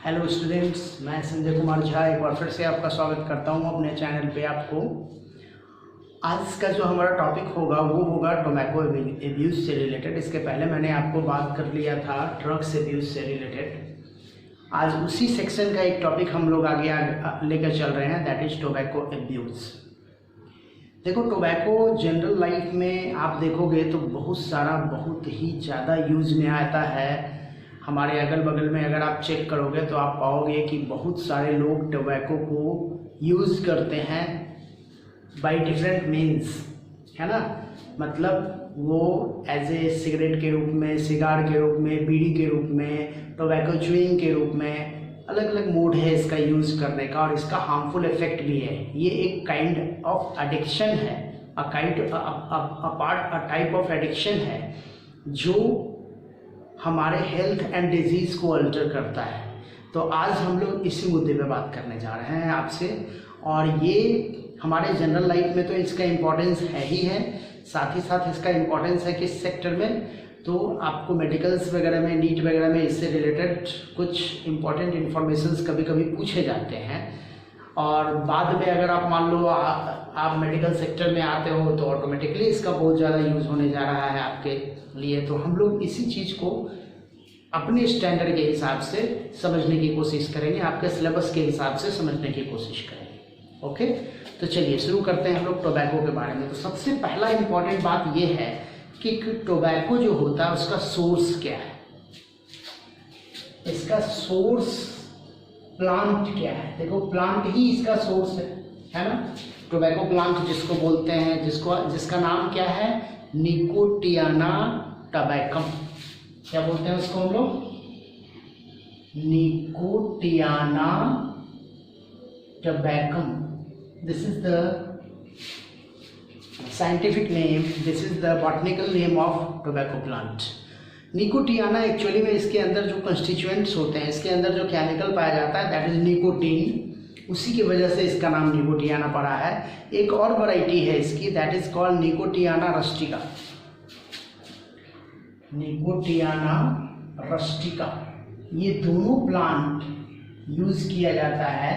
Hello students, मैं संजय कुमार झा एक बार फिर से आपका स्वागत करता हूं अपने चैनल पे। आपको आज का जो हमारा टॉपिक होगा वो होगा टोबैको एब्यूज़ से रिलेटेड। इसके पहले मैंने आपको बात कर लिया था ड्रग्स एब्यूज़ से रिलेटेड। आज उसी सेक्शन का एक टॉपिक हम लोग आगे लेकर चल रहे हैं, दैट इज़ टोबैको एब्यूज़। देखो, टोबैको जनरल लाइफ में आप देखोगे तो बहुत ही ज़्यादा यूज़ में आता है। हमारे अगल बगल में अगर आप चेक करोगे तो आप पाओगे कि बहुत सारे लोग टोबैको को यूज़ करते हैं बाय डिफरेंट मीन्स, है ना। मतलब वो एज ए सिगरेट के रूप में, सिगार के रूप में, बीड़ी के रूप में, टोबैको च्यूइंग के रूप में, अलग अलग मोड है इसका यूज़ करने का और इसका हार्मफुल इफेक्ट भी है। ये एक काइंड ऑफ एडिक्शन है, अ टाइप ऑफ एडिक्शन है जो हमारे हेल्थ एंड डिजीज़ को अल्टर करता है। तो आज हम लोग इसी मुद्दे पे बात करने जा रहे हैं आपसे, और ये हमारे जनरल लाइफ में तो इसका इम्पोर्टेंस है ही है, साथ ही साथ इसका इम्पोर्टेंस है किस सेक्टर में, तो आपको मेडिकल्स वगैरह में, नीट वगैरह में इससे रिलेटेड कुछ इम्पोर्टेंट इन्फॉर्मेशंस कभी कभी पूछे जाते हैं। और बाद में अगर आप मान लो आप मेडिकल सेक्टर में आते हो तो ऑटोमेटिकली इसका बहुत ज़्यादा यूज़ होने जा रहा है आपके लिए। तो हम लोग इसी चीज़ को अपने स्टैंडर्ड के हिसाब से समझने की कोशिश करेंगे, आपके सिलेबस के हिसाब से समझने की कोशिश करेंगे। ओके, तो चलिए शुरू करते हैं हम लोग टोबैको के बारे में। तो सबसे पहला इम्पॉर्टेंट बात यह है कि टोबैको जो होता है उसका सोर्स क्या है, इसका सोर्स प्लांट क्या है। देखो, प्लांट ही इसका सोर्स है ना। टोबैको प्लांट जिसको बोलते हैं, जिसका नाम क्या है, निकोटियाना टबैकम। क्या बोलते हैं उसको हम लोग, Nicotiana tabacum. This is the scientific name, this is the botanical name of tobacco plant. Nicotiana actually में इसके अंदर जो कंस्टिट्यूएंट्स होते हैं, इसके अंदर जो केमिकल पाया जाता है दैट इज निकोटीन, उसी की वजह से इसका नाम निकोटियाना पड़ा है। एक और वैरायटी है इसकी, that is called nicotiana rustica. Nicotiana rustica, ये दोनों प्लांट यूज किया जाता है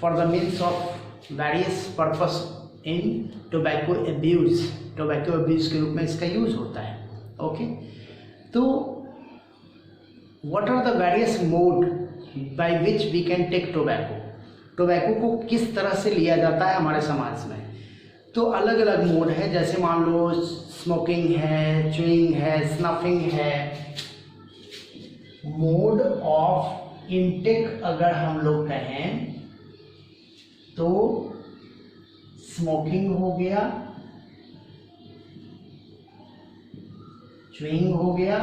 for the means of various purpose in tobacco abuse. Tobacco abuse के रूप में इसका यूज होता है। ओके, तो what are the various mode by which we can take tobacco. Tobacco को किस तरह से लिया जाता है हमारे समाज में, तो अलग अलग मोड है। जैसे मान लो स्मोकिंग है, च्यूइंग है, स्नफिंग है। मोड ऑफ इनटेक अगर हम लोग कहें तो स्मोकिंग हो गया, च्यूइंग हो गया,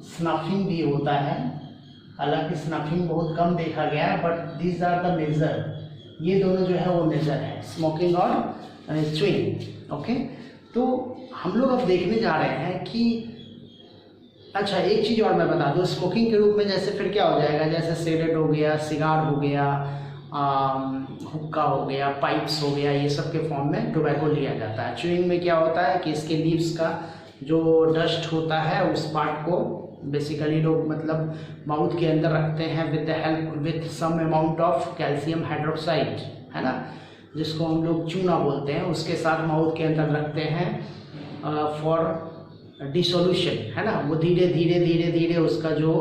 स्नफिंग भी होता है। हालांकि स्नफिंग बहुत कम देखा गया है, but these are the major. ये दोनों जो है वो मेजर है, स्मोकिंग और च्यूइंग। ओके, तो हम लोग अब देखने जा रहे हैं कि अच्छा, एक चीज़ और मैं बता दूँ, स्मोकिंग के रूप में जैसे फिर क्या हो जाएगा, जैसे सिगरेट हो गया, सिगार हो गया, हुक्का हो गया, पाइप्स हो गया, ये सब के फॉर्म में टोबैको लिया जाता है। च्यूइंग में क्या होता है कि इसके लीव्स का जो डस्ट होता है उस पार्ट को बेसिकली लोग मतलब माउथ के अंदर रखते हैं with some amount of calcium hydroxide, है ना, जिसको हम लोग चूना बोलते हैं, उसके साथ माउथ के अंदर रखते हैं फॉर डिसोल्यूशन, है ना। वो धीरे धीरे उसका जो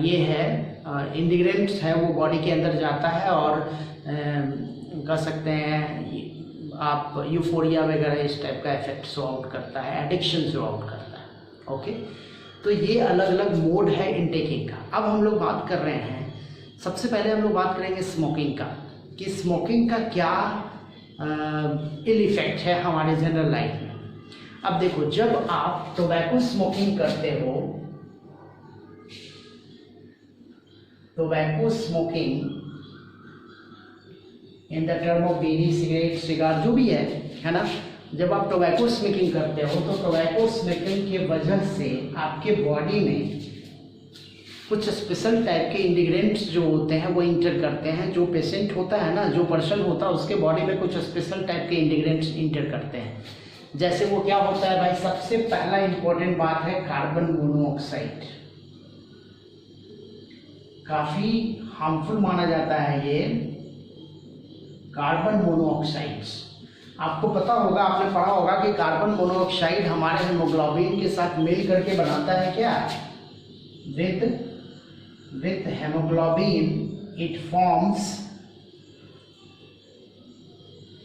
ये है इंग्रेडिएंट्स है वो बॉडी के अंदर जाता है और कह सकते हैं आप यूफोरिया वगैरह इस टाइप का इफेक्ट शो आउट करता है, एडिक्शन शो आउट करता है। ओके, तो ये अलग अलग मोड है इनटेकिंग का। अब हम लोग बात कर रहे हैं, सबसे पहले हम लोग बात करेंगे स्मोकिंग का, कि स्मोकिंग का क्या इल इफेक्ट है हमारे जनरल लाइफ में। अब देखो, जब आप टोबैको स्मोकिंग करते हो, tobacco smoking in the term of bidi, cigarette, cigar जो भी है ना, जब आप टोबैको स्मोकिंग करते हो तो टोबैको स्मोकिंग के वजह से आपके बॉडी में कुछ स्पेशल टाइप के इंग्रेडिएंट्स जो होते हैं वो इंटर करते हैं। जो पेशेंट होता है ना, जो पर्सन होता है, उसके बॉडी में कुछ स्पेशल टाइप के इंग्रेडिएंट्स इंटर करते हैं। जैसे वो क्या होता है भाई, सबसे पहला इंपॉर्टेंट बात है कार्बन मोनोऑक्साइड। काफ़ी हार्मफुल माना जाता है ये कार्बन मोनोऑक्साइड्स। आपको पता होगा, आपने पढ़ा होगा कि कार्बन मोनोऑक्साइड हमारे हेमोग्लोबिन के साथ मिल करके बनाता है क्या, with haemoglobin it forms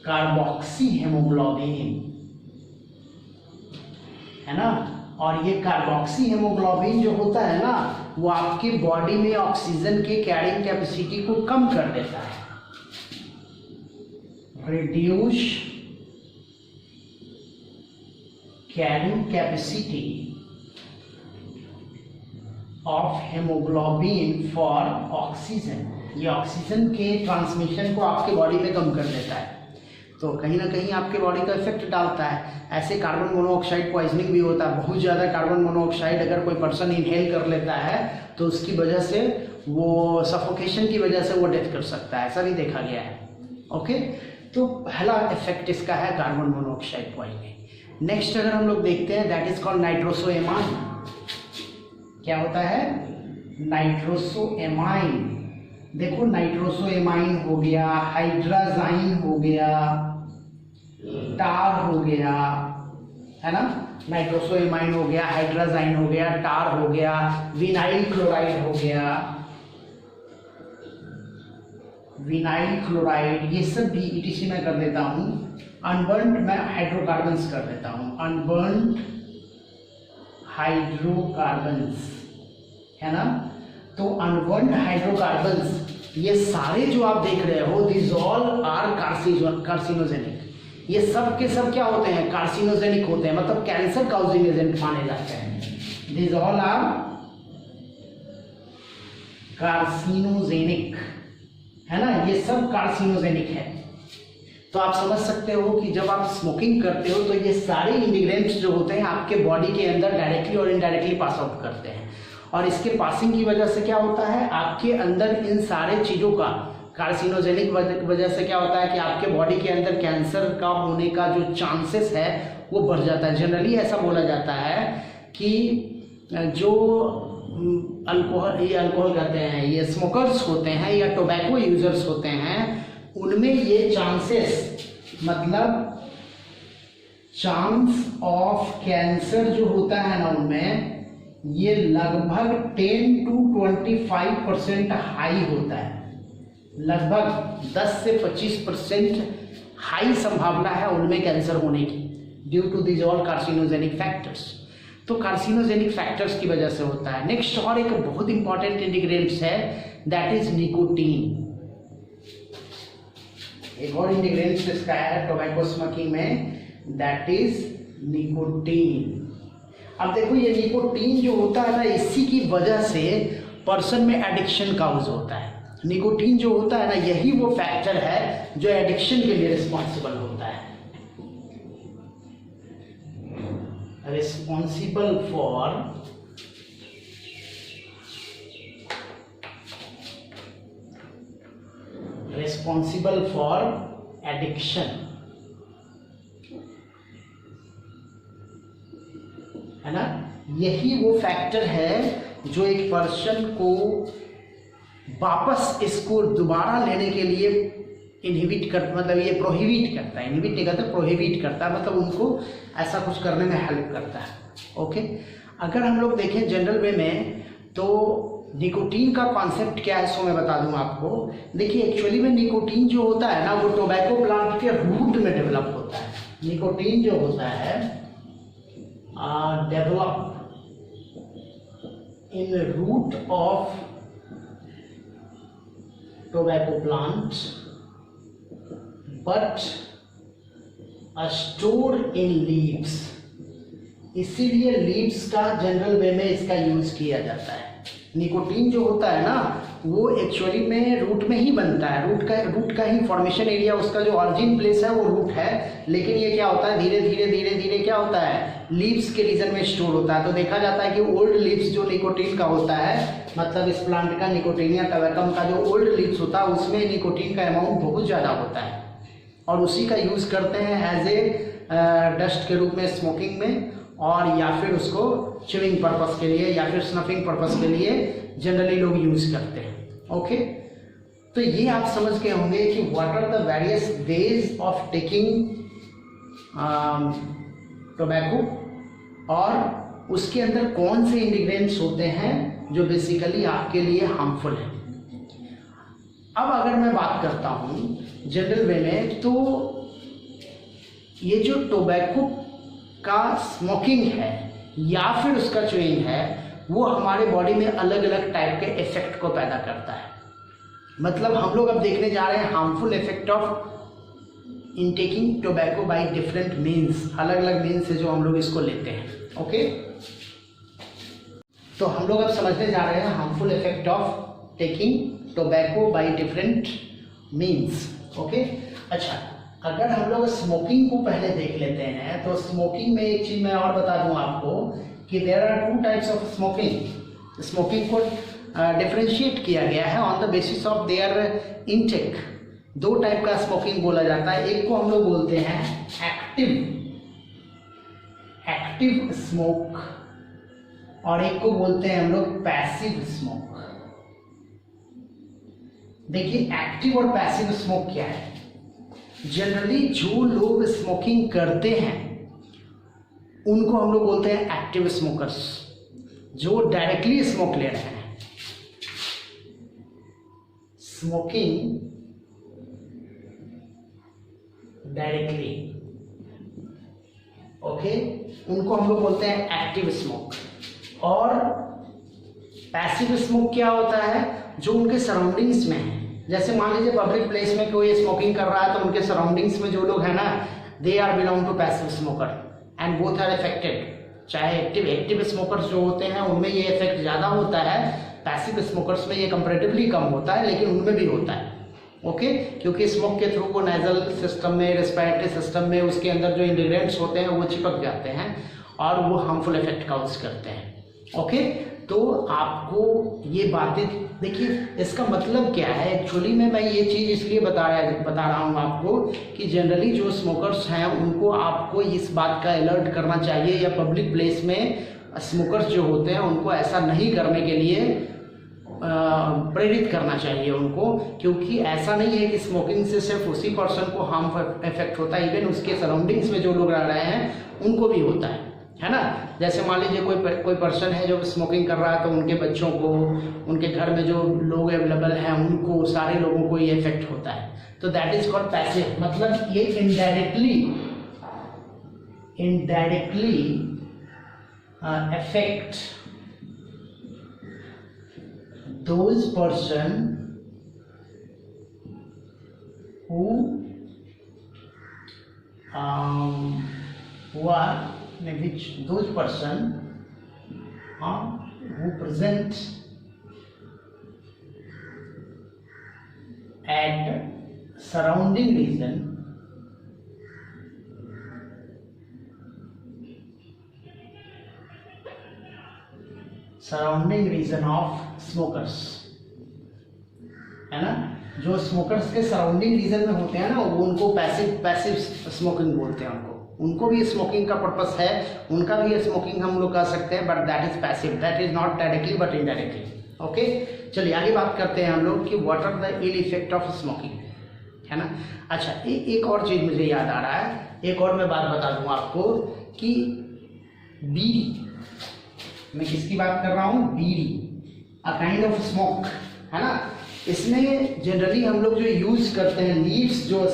carboxy haemoglobin, है ना। और ये कार्बोक्सी हेमोग्लोबिन जो होता है ना, वो आपकी बॉडी में ऑक्सीजन के कैरिंग कैपेसिटी को कम कर देता है, reduce carrying capacity of haemoglobin for oxygen. ये ऑक्सीजन के ट्रांसमिशन को आपके बॉडी में कम कर देता है, तो कहीं ना कहीं आपके बॉडी का इफेक्ट डालता है। ऐसे कार्बन मोनोऑक्साइड पॉइजनिंग भी होता है। बहुत ज़्यादा कार्बन मोनोऑक्साइड अगर कोई पर्सन इनहेल कर लेता है तो उसकी वजह से, वो सफोकेशन की वजह से वो डेथ कर सकता है, ऐसा भी देखा गया है। ओके, तो पहला इफेक्ट इसका है कार्बन मोनोऑक्साइड पॉइजनिंग। नेक्स्ट अगर हम लोग देखते हैं, दैट इज कॉल्ड नाइट्रोसोएमाइन। क्या होता है, नाइट्रोसोएमाइन। देखो नाइट्रोसोएमाइन हो गया, हाइड्राजाइन हो गया, टार हो गया, है ना। नाइट्रोसोएमाइन हो गया, हाइड्राजाइन हो गया, टार हो गया, विनाइल क्लोराइड हो गया, विनाइल क्लोराइड, ये सब भी ईटीसी में कर देता हूँ। अनबर्न्ड मैं हाइड्रोकार्बन्स कर देता हूँ, अनबर्न्ड हाइड्रोकार्बन्स, है ना। तो अनबर्न्ड हाइड्रोकार्बन्स, ये सारे जो आप देख रहे हो, दिस ऑल आर कार्सिनोजेनिक। ये सब के सब क्या होते हैं, कार्सिनोजेनिक होते हैं, मतलब कैंसर काउजिंग एजेंट माने जाते हैं। दिस ऑल आर कार्सिनोजेनिक, है ना, ये सब कार्सिनोजेनिक है। तो आप समझ सकते हो कि जब आप स्मोकिंग करते हो तो ये सारे इंग्रेडिएंट्स जो होते हैं आपके बॉडी के अंदर डायरेक्टली और इनडायरेक्टली पास आउट करते हैं, और इसके पासिंग की वजह से क्या होता है, आपके अंदर इन सारे चीज़ों का, कार्सिनोजेनिक वजह से क्या होता है कि आपके बॉडी के अंदर कैंसर का होने का जो चांसेस है वो बढ़ जाता है। जनरली ऐसा बोला जाता है कि जो अल्कोहल कहते हैं, ये स्मोकर्स होते हैं या टोबैको यूजर्स होते हैं, उनमें ये चांसेस, मतलब चांस ऑफ कैंसर जो होता है ना उनमें, ये लगभग 10 to 25% हाई होता है। लगभग 10 से 25% हाई संभावना है उनमें कैंसर होने की, due to this all carcinogenic factors. तो कार्सिनोजेनिक फैक्टर्स की वजह से होता है। नेक्स्ट और एक बहुत इंपॉर्टेंट इंग्रेडिएंट्स है, दैट इज निकोटीन। एक और इंग्रेडिएंट्स इसका है टोबैको स्मोकिंग में, दैट इज निकोटीन। अब देखो ये निकोटीन जो होता है ना, इसी की वजह से पर्सन में एडिक्शन काउज होता है। निकोटीन जो होता है ना, यही वो फैक्टर है जो एडिक्शन के लिए रिस्पॉन्सिबल होता है, रिस्पॉन्सिबल फॉर एडिक्शन, है ना। यही वो फैक्टर है जो एक पर्सन को वापस इसको दोबारा लेने के लिए इनहिबिट कर, मतलब ये प्रोहिबिट करता है, इनहिबिट नहीं करता, प्रोहिबिट करता है, मतलब उनको ऐसा कुछ करने में हेल्प करता है। ओके, अगर हम लोग देखें जनरल वे में, तो निकोटीन का कॉन्सेप्ट क्या है, सो मैं बता दूं आपको। देखिए एक्चुअली में निकोटीन जो होता है ना, वो टोबैको प्लांट के रूट में डेवलप होता है। निकोटीन जो होता है develop in root of tobacco plant but store in leaves. इसीलिए लीव्स का जनरल वे में इसका यूज किया जाता है। निकोटीन जो होता है ना, वो एक्चुअली में रूट में ही बनता है। रूट का ही फॉर्मेशन एरिया, उसका जो ऑरिजिन प्लेस है वो रूट है, लेकिन ये क्या होता है, धीरे धीरे क्या होता है, लीव्स के रीजन में स्टोर होता है। तो देखा जाता है कि ओल्ड लीव्स जो निकोटीन का होता है, मतलब इस प्लांट का निकोटीनिया टबैकम का जो ओल्ड लीव्स होता है, उसमें निकोटीन का अमाउंट बहुत ज़्यादा होता है, और उसी का यूज़ करते हैं एज ए डस्ट के रूप में स्मोकिंग में, और या फिर उसको च्यूइंग पर्पस के लिए या फिर स्नफिंग पर्पस के लिए जनरली लोग यूज़ करते हैं। ओके, तो ये आप समझ गए होंगे कि what are the various ways of taking tobacco और उसके अंदर कौन से इंग्रेडिएंट्स होते हैं जो बेसिकली आपके लिए हार्मफुल है। अब अगर मैं बात करता हूँ जनरल वे में, तो ये जो टोबैको का स्मोकिंग है या फिर उसका च्युइंग है वो हमारे बॉडी में अलग अलग टाइप के इफेक्ट को पैदा करता है। मतलब हम लोग अब देखने जा रहे हैं harmful effect of in taking tobacco by different means, अलग अलग मीन्स से जो हम लोग इसको लेते हैं। ओके, तो हम लोग अब समझने जा रहे हैं harmful effect of taking tobacco by different means. Okay, अच्छा, अगर हम लोग स्मोकिंग को पहले देख लेते हैं तो स्मोकिंग में एक चीज मैं और बता दूं आपको कि there are two types of smoking. Smoking को डिफरेंशिएट किया गया है on the basis of their intake. दो टाइप का स्मोकिंग बोला जाता है, एक को हम लोग बोलते हैं एक्टिव स्मोक और एक को बोलते हैं हम लोग पैसिव स्मोक। देखिए एक्टिव और पैसिव स्मोक क्या है। जनरली जो लोग स्मोकिंग करते हैं उनको हम लोग बोलते हैं एक्टिव स्मोकर्स, जो डायरेक्टली स्मोक ले रहे हैं। स्मोकिंग डायरेक्टली, ओके, उनको हम लोग बोलते हैं एक्टिव स्मोक। और पैसिव स्मोक क्या होता है, जो उनके सराउंडिंग्स में है। जैसे मान लीजिए पब्लिक प्लेस में कोई स्मोकिंग कर रहा है तो उनके सराउंडिंग्स में जो लोग हैं ना, they are belong to passive smoker and both are affected. चाहे एक्टिव स्मोकर्स जो होते हैं उनमें ये इफेक्ट ज़्यादा होता है, पैसिव स्मोकर्स में ये कंपैरेटिवली कम होता है, लेकिन उनमें भी होता है। ओके, क्योंकि स्मोक के थ्रू वो नेजल सिस्टम में, रेस्पिरेटरी सिस्टम में उसके अंदर जो इंग्रेडिएंट्स होते हैं वो चिपक जाते हैं और वो हार्मफुल इफेक्ट काउज करते हैं। ओके, तो आपको ये बातें देखिए, इसका मतलब क्या है एक्चुअली में मैं ये चीज़ इसलिए बता रहा हूँ आपको कि जनरली जो स्मोकर्स हैं उनको आपको इस बात का अलर्ट करना चाहिए, या पब्लिक प्लेस में स्मोकर्स जो होते हैं उनको ऐसा नहीं करने के लिए प्रेरित करना चाहिए उनको, क्योंकि ऐसा नहीं है कि स्मोकिंग से सिर्फ उसी पर्सन को हार्मफुल इफेक्ट होता है, इवन उसके सराउंडिंग्स में जो लोग रह रहे हैं उनको भी होता है ना। जैसे मान लीजिए कोई पर्सन है जो स्मोकिंग कर रहा है तो उनके बच्चों को, उनके घर में जो लोग अवेलेबल हैं उनको, सारे लोगों को ये इफेक्ट होता है। तो दैट इज कॉल्ड पैसिव, मतलब ये indirectly affect those person who those person who present at surrounding region of smokers, है ना। जो स्मोकर्स के सराउंडिंग रीजन में होते हैं ना, वो उनको पैसिव स्मोकिंग बोलते हैं। उनको भी स्मोकिंग का पर्पस है, उनका भी स्मोकिंग हम लोग कर सकते हैं, but that is passive, that is not directly but indirectly. Okay, चलिए आगे बात करते हैं हम लोग कि what are the ill effect of smoking, है ना। अच्छा, एक और चीज़ मुझे याद आ रहा है, एक और मैं बात बता दूँ आपको कि बीड़ी, मैं किसकी बात कर रहा हूँ, बीड़ी, अ काइंड ऑफ स्मोक, है ना। इसमें जनरली हम लोग जो यूज करते हैं लीव्स जो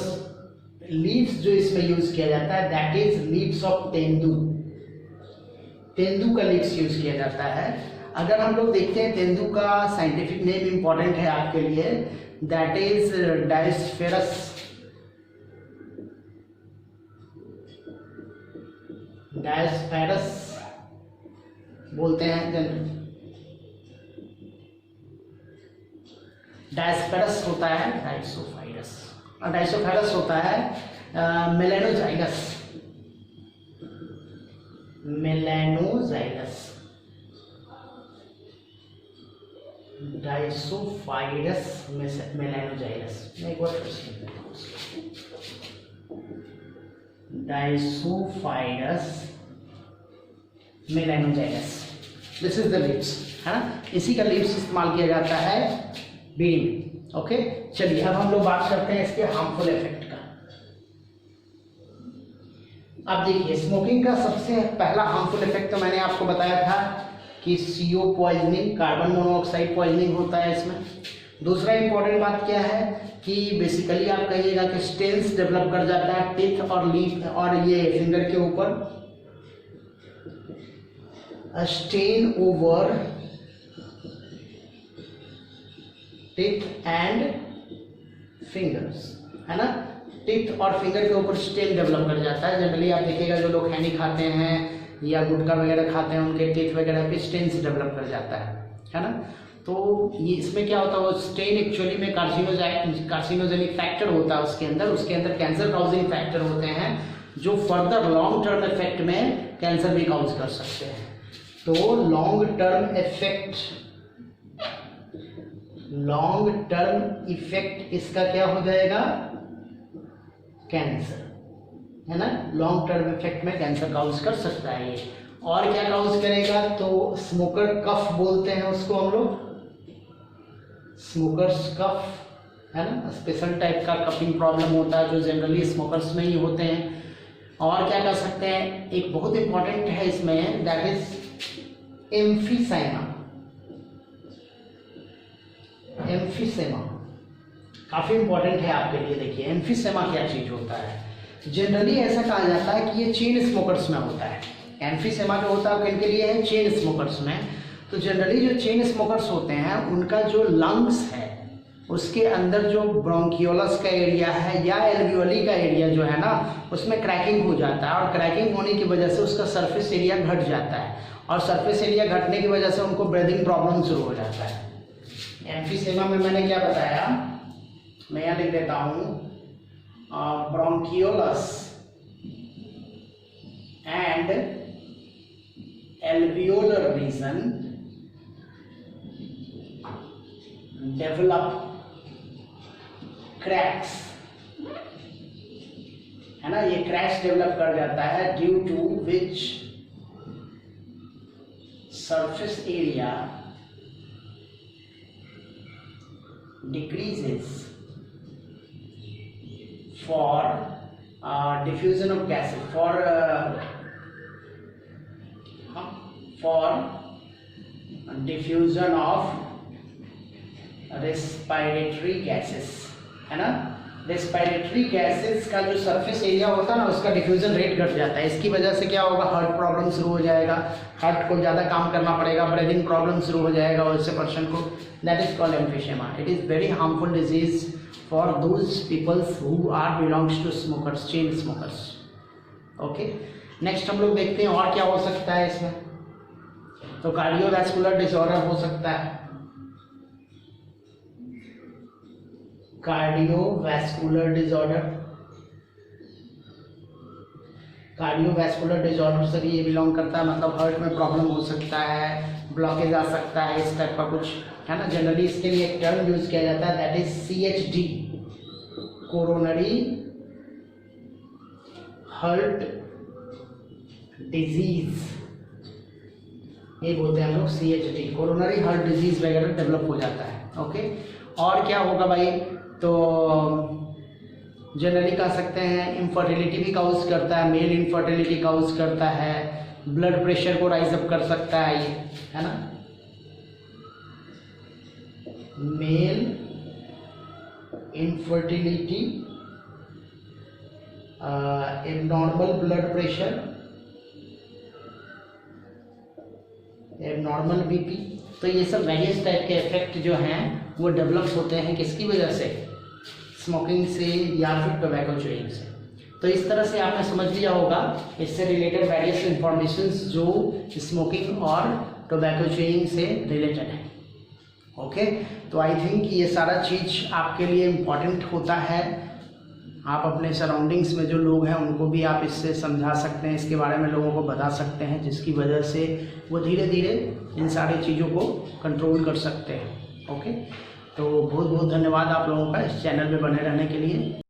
इसमें यूज किया जाता है, that is leaves of tendu का लीव्स यूज किया जाता है। अगर हम लोग देखते हैं तेंदू का साइंटिफिक नेम इंपॉर्टेंट है आपके लिए, दैट इज डायस्पेरस बोलते हैं जनरली। डायस्पेरस होता है डाइसोफाइरस होता है मेलानोजाइलस डाइसोफाइरस मेलानोजाइलस। मैं एक बार फिर से लिख देता हूँ, डाइसोफाइरस मेलानोजाइलस, दिस इज द लीव्स, है ना। इसी का लीव्स इस्तेमाल किया जाता है बीड़ी में। ओके, चलिए अब हम लोग बात करते हैं इसके हार्मफुल इफेक्ट का। अब देखिए, स्मोकिंग का सबसे पहला हार्मफुल इफेक्ट तो मैंने आपको बताया था कि CO poisoning, carbon monoxide poisoning होता है इसमें। दूसरा इंपॉर्टेंट बात क्या है कि बेसिकली आप कहिएगा कि स्टेन्स डेवलप कर जाता है टीथ और लीफ और ये फिंगर के ऊपर, stain over teeth and fingers, है ना। टीथ और फिंगर के ऊपर स्टेन डेवलप कर जाता है। जनरली आप देखिएगा जो लोग खैनी खाते हैं या गुटखा वगैरह खाते हैं उनके टीथ वगैरह पे स्टेन्स डेवलप कर जाता है ना। तो ये इसमें क्या होता है, वो स्टेन एक्चुअली में कार्सिनोजेनिक फैक्टर होता है उसके अंदर कैंसर काउजिंग फैक्टर होते हैं जो फर्दर लॉन्ग टर्म इफेक्ट में कैंसर भी काउज कर सकते हैं। तो लॉन्ग टर्म इफेक्ट इसका क्या हो जाएगा, कैंसर, है ना। लॉन्ग टर्म इफेक्ट में कैंसर काउज कर सकता है ये। और क्या काउज करेगा, तो स्मोकर कफ बोलते हैं उसको हम लोग, स्मोकर्स कफ, है ना। स्पेशल टाइप का कफिंग प्रॉब्लम होता है जो जनरली स्मोकर्स में ही होते हैं। और क्या कर सकते हैं, एक बहुत इंपॉर्टेंट है इसमें, दैट इज एम्फीसेमा। काफी इंपॉर्टेंट है आपके लिए। देखिए एम्फीसेमा क्या चीज होता है। जनरली ऐसा कहा जाता है कि ये चेन स्मोकर्स में होता है। एम्फीसेमा जो होता है किनके लिए है, चेन स्मोकर्स में। तो जनरली जो चेन स्मोकर्स होते हैं उनका जो लंग्स है उसके अंदर जो ब्रोंकियोलस का एरिया है या एल्वियोली का एरिया जो है ना, उसमें क्रैकिंग हो जाता है और क्रैकिंग होने की वजह से उसका सरफेस एरिया घट जाता है और सरफेस एरिया घटने की वजह से उनको ब्रीदिंग प्रॉब्लम शुरू हो जाता है। एम्फीसेमा में मैंने क्या बताया, मैं यहाँ लिख देता हूँ, ब्रोंकियोलस and alveolar region develop cracks, है ना। ये क्रैक्स डेवलप कर जाता है due to which surface area decreases for diffusion of gases, for diffusion of respiratory gases, है ना। रेस्पिरेटरी गैसेस का जो सरफेस एरिया होता है ना उसका डिफ्यूजन रेट घट जाता है। इसकी वजह से क्या होगा, हार्ट प्रॉब्लम शुरू हो जाएगा, हार्ट को ज़्यादा काम करना पड़ेगा, ब्रीदिंग प्रॉब्लम शुरू हो जाएगा उससे पर्सन को। That is called emphysema. It is very harmful disease for those peoples who are belongs to smokers, chain smokers. Okay, next हम लोग देखते हैं और क्या हो सकता है इसमें। तो कार्डियोवैस्कुलर डिसऑर्डर हो सकता है। कार्डियोवैस्कुलर डिसऑर्डर से भी ये बिलोंग करता है, मतलब हार्ट में प्रॉब्लम हो सकता है, ब्लॉकेज आ सकता है, इस टाइप का कुछ, है ना। जनरली इसके लिए एक टर्म यूज किया जाता है, that is CHD, coronary heart disease, ये बोलते हैं हम लोग CHD, कोरोनरी हार्ट डिजीज वगैरह डेवलप हो जाता है। ओके, और क्या होगा भाई, तो जनरली कह सकते हैं इनफर्टिलिटी भी काउज करता है, मेल इनफर्टिलिटी काउज करता है, ब्लड प्रेशर को राइज अप कर सकता है ये, है ना। Male infertility, abnormal blood pressure, abnormal BP, तो ये सब वेरियस टाइप के इफेक्ट जो हैं वो डेवलप होते हैं किसकी वजह से, स्मोकिंग से या फिर टोबैको च्यूइंग से। तो इस तरह से आपने समझ लिया होगा इससे रिलेटेड वेरियस इंफॉर्मेशंस जो स्मोकिंग और टोबैको च्यूइंग से रिलेटेड है। ओके, तो आई थिंक ये सारा चीज़ आपके लिए इम्पॉर्टेंट होता है। आप अपने सराउंडिंग्स में जो लोग हैं उनको भी आप इससे समझा सकते हैं, इसके बारे में लोगों को बता सकते हैं, जिसकी वजह से वो धीरे धीरे इन सारी चीज़ों को कंट्रोल कर सकते हैं। ओके, तो बहुत बहुत धन्यवाद आप लोगों का इस चैनल में बने रहने के लिए।